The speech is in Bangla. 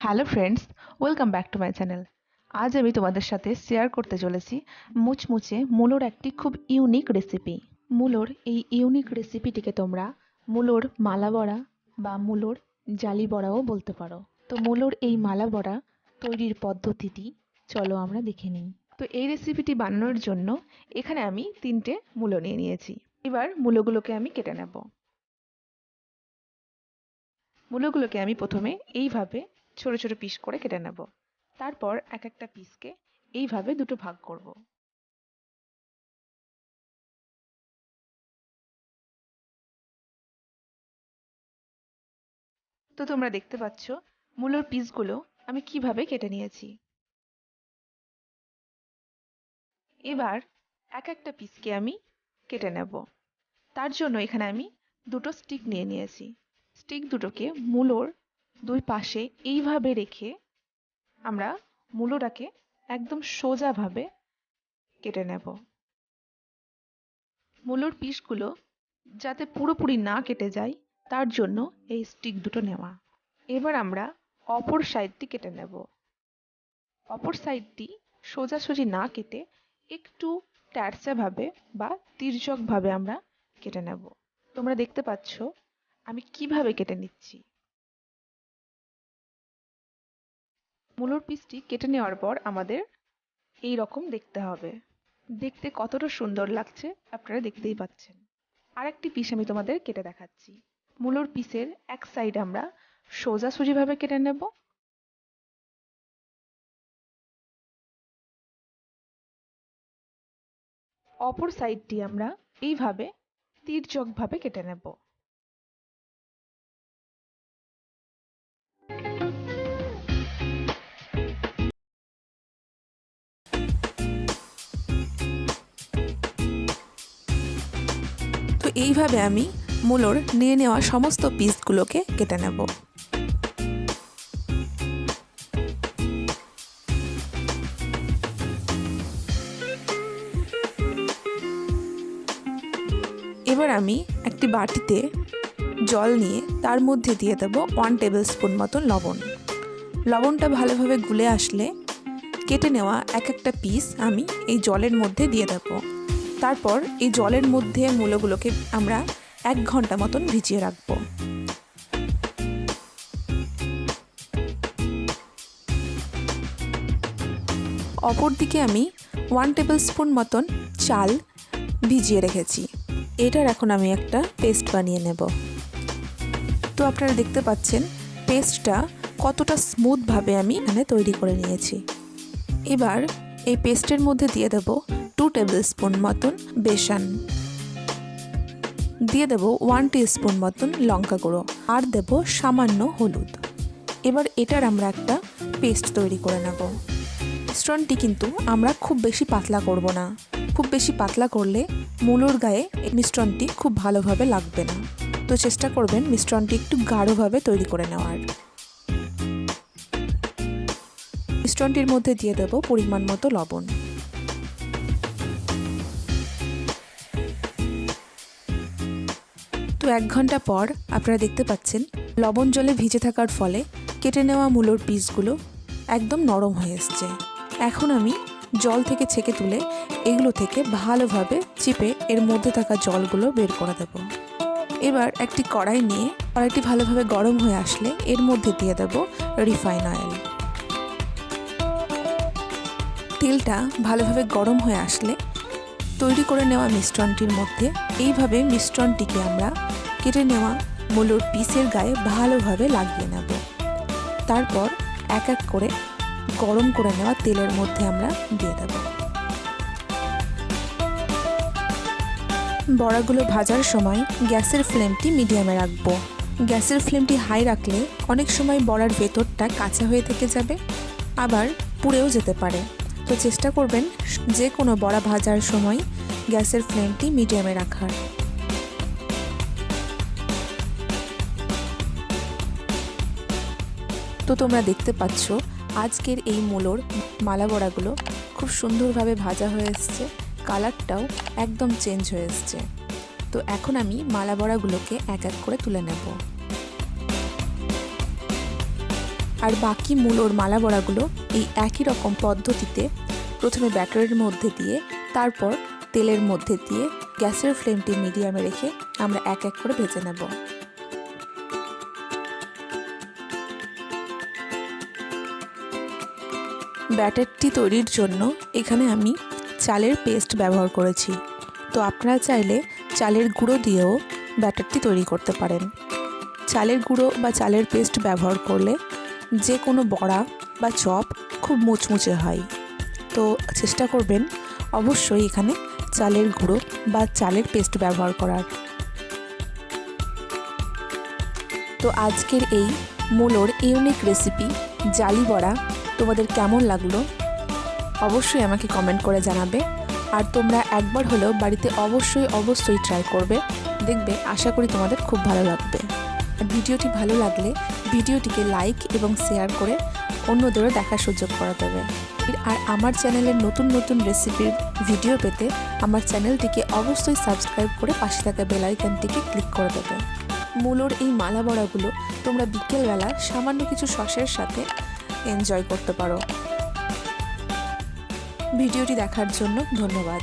Hello friends, welcome back to my channel. আজ আমি তোমাদের সাথে শেয়ার করতে চলেছি মুচমুচে মূলোর একটি খুব ইউনিক রেসিপি। মূলোর এই ইউনিক রেসিপিটিকে তোমরা মূলোর মালা বড়া বা মূলোর জালি বড়াও বলতে পারো। তো মূলোর এই মালা বড়া তৈরির পদ্ধতিটি চলো আমরা দেখে নিই। তো এই রেসিপিটি বানানোর জন্য এখানে আমি 3টে মূলো নিয়ে নিয়েছি। এবার মূলোগুলোকে আমি কেটে নেব। মূলোগুলোকে আমি প্রথমে এইভাবে ছোট ছোট পিস করে কেটে নেব। তারপর এক একটা পিসকে এইভাবে দুটো ভাগ করব। তো তোমরা দেখতে পাচ্ছ মূলোর পিসগুলো আমি কিভাবে কেটে নিয়েছি। এবার এক একটা পিসকে আমি কেটে নেব। তার জন্য এখানে আমি দুটো স্টিক নিয়ে নিয়েছি। স্টিক দুটোকে মূলোর দুই পাশে এইভাবে রেখে আমরা মূলোটাকে একদম সোজাভাবে কেটে নেব। মূলোর পিসগুলো যাতে পুরোপুরি না কেটে যায় তার জন্য এই স্টিক দুটো নেওয়া। এবার আমরা অপর সাইডটি কেটে নেব। অপর সাইডটি সোজাসুজি না কেটে একটু ট্যাড়সা ভাবে বা তির্যক ভাবে আমরা কেটে নেব। তোমরা দেখতে পাচ্ছ আমি কিভাবে কেটে নিচ্ছি। মূলোর পিসটি কেটে নেওয়ার পর আমাদের এই রকম দেখতে হবে। দেখতে কতটা সুন্দর লাগছে আপনারা দেখতেই পাচ্ছেন। আরেকটি পিস আমি তোমাদের কেটে দেখাচ্ছি। মূলোর পিসের এক সাইড আমরা সোজাসুজিভাবে কেটে নেব। অপর সাইডটি আমরা এইভাবে তির্যকভাবে কেটে নেব। তো এইভাবে আমি মূলোর নিয়ে নেওয়া সমস্ত পিসগুলোকে কেটে নেব। এবার আমি একটি বাটিতে জল নিয়ে তার মধ্যে দিয়ে দেব 1 টেবিল স্পুন মতন লবণ। লবণটা ভালোভাবে গুলে আসলে কেটে নেওয়া এক একটা পিস আমি এই জলের মধ্যে দিয়ে দেব। তারপর এই জলের মধ্যে মূলোগুলোকে আমরা 1 ঘন্টা মতন ভিজিয়ে রাখবো। অপর দিকে আমি 1 টেবিল স্পুন মতন চাল ভিজিয়ে রেখেছি। এটার এখন আমি একটা পেস্ট বানিয়ে নেব। তো আপনারা দেখতে পাচ্ছেন পেস্টটা কতটা স্মুথভাবে আমি এখানে তৈরি করে নিয়েছি। এবার এই পেস্টের মধ্যে দিয়ে দেব 2 টেবিল স্পুন মতন বেসন, দিয়ে দেব 1 টিস্পুন মতন লঙ্কা গুঁড়ো, আর দেব সামান্য হলুদ। এবার এটার আমরা একটা পেস্ট তৈরি করে নেব। মিশ্রণটি কিন্তু আমরা খুব বেশি পাতলা করব না। খুব বেশি পাতলা করলে মূলোর গায়ে এই মিশ্রণটি খুব ভালোভাবে লাগবে না। তো চেষ্টা করবেন মিশ্রণটি একটু গাঢ়ভাবে তৈরি করে নেওয়ার। মিশ্রণটির মধ্যে দিয়ে দেব পরিমাণ মতো লবণ। তো 1 ঘন্টা পর আপনারা দেখতে পাচ্ছেন লবণ জলে ভিজে থাকার ফলে কেটে নেওয়া মূলোর পিসগুলো একদম নরম হয়ে এসছে। এখন আমি জল থেকে ছেঁকে তুলে এগুলো থেকে ভালোভাবে চিপে এর মধ্যে থাকা জলগুলো বের করে দেব। এবার একটি কড়াই নিয়ে কড়াইটি ভালোভাবে গরম হয়ে আসলে এর মধ্যে দিয়ে দেব রিফাইন অয়েল। তেলটা ভালোভাবে গরম হয়ে আসলে তৈরি করে নেওয়া মিশ্রণটির মধ্যে এইভাবে মিশ্রণটিকে আমরা কেটে নেওয়া মূলোর পিসের গায়ে ভালোভাবে লাগিয়ে নেব। তারপর এক এক করে গরম করে নেওয়া তেলের মধ্যে আমরা দিয়ে দেব। বড়াগুলো ভাজার সময় গ্যাসের ফ্লেমটি মিডিয়ামে রাখবো। গ্যাসের ফ্লেমটি হাই রাখলে অনেক সময় বড়ার ভেতরটা কাঁচা হয়ে থেকে যাবে, আবার পুড়েও যেতে পারে। তো চেষ্টা করবেন যে কোনো বড়া ভাজার সময় গ্যাসের ফ্লেমটি মিডিয়ামে রাখার। তো তোমরা দেখতে পাচ্ছ আজকের এই মূলোর মালা বড়াগুলো খুব সুন্দরভাবে ভাজা হয়ে এসছে, কালারটাও একদম চেঞ্জ হয়ে এসছে। তো এখন আমি মালা বড়াগুলোকে এক এক করে তুলে নেব। আর বাকি মূলোর মালা বড়াগুলো এই একই রকম পদ্ধতিতে প্রথমে ব্যাটারের মধ্যে দিয়ে তারপর তেলের মধ্যে দিয়ে গ্যাসের ফ্লেমটি মিডিয়ামে রেখে আমরা এক এক করে ভেজে নেব। ব্যাটারটি তৈরির জন্য এখানে আমি চালের পেস্ট ব্যবহার করেছি, তো আপনারা চাইলে চালের গুঁড়ো দিয়েও ব্যাটারটি তৈরি করতে পারেন। চালের গুঁড়ো বা চালের পেস্ট ব্যবহার করলে যে কোনো বড়া বা চপ খুব মুচমুচে হয়, তো চেষ্টা করবেন অবশ্যই এখানে চালের গুঁড়ো বা চালের পেস্ট ব্যবহার করার। তো আজকের এই মূলোর ইউনিক রেসিপি জালি বড়া তোমাদের কেমন লাগলো অবশ্যই আমাকে কমেন্ট করে জানাবে। আর তোমরা একবার হলেও বাড়িতে অবশ্যই ট্রাই করবে, দেখবে আশা করি তোমাদের খুব ভালো লাগবে। আর ভিডিওটি ভালো লাগলে ভিডিওটিকে লাইক এবং শেয়ার করে অন্যদেরও দেখার সুযোগ করে দেবে। আর আমার চ্যানেলের নতুন রেসিপির ভিডিও পেতে আমার চ্যানেলটিকে অবশ্যই সাবস্ক্রাইব করে পাশে থাকা বেল আইকনটিকে ক্লিক করে দেবে। মূলোর এই মালা বড়াগুলো তোমরা বিকেলবেলা সামান্য কিছু সসের সাথে এনজয় করতে পারো। ভিডিওটি দেখার জন্য ধন্যবাদ।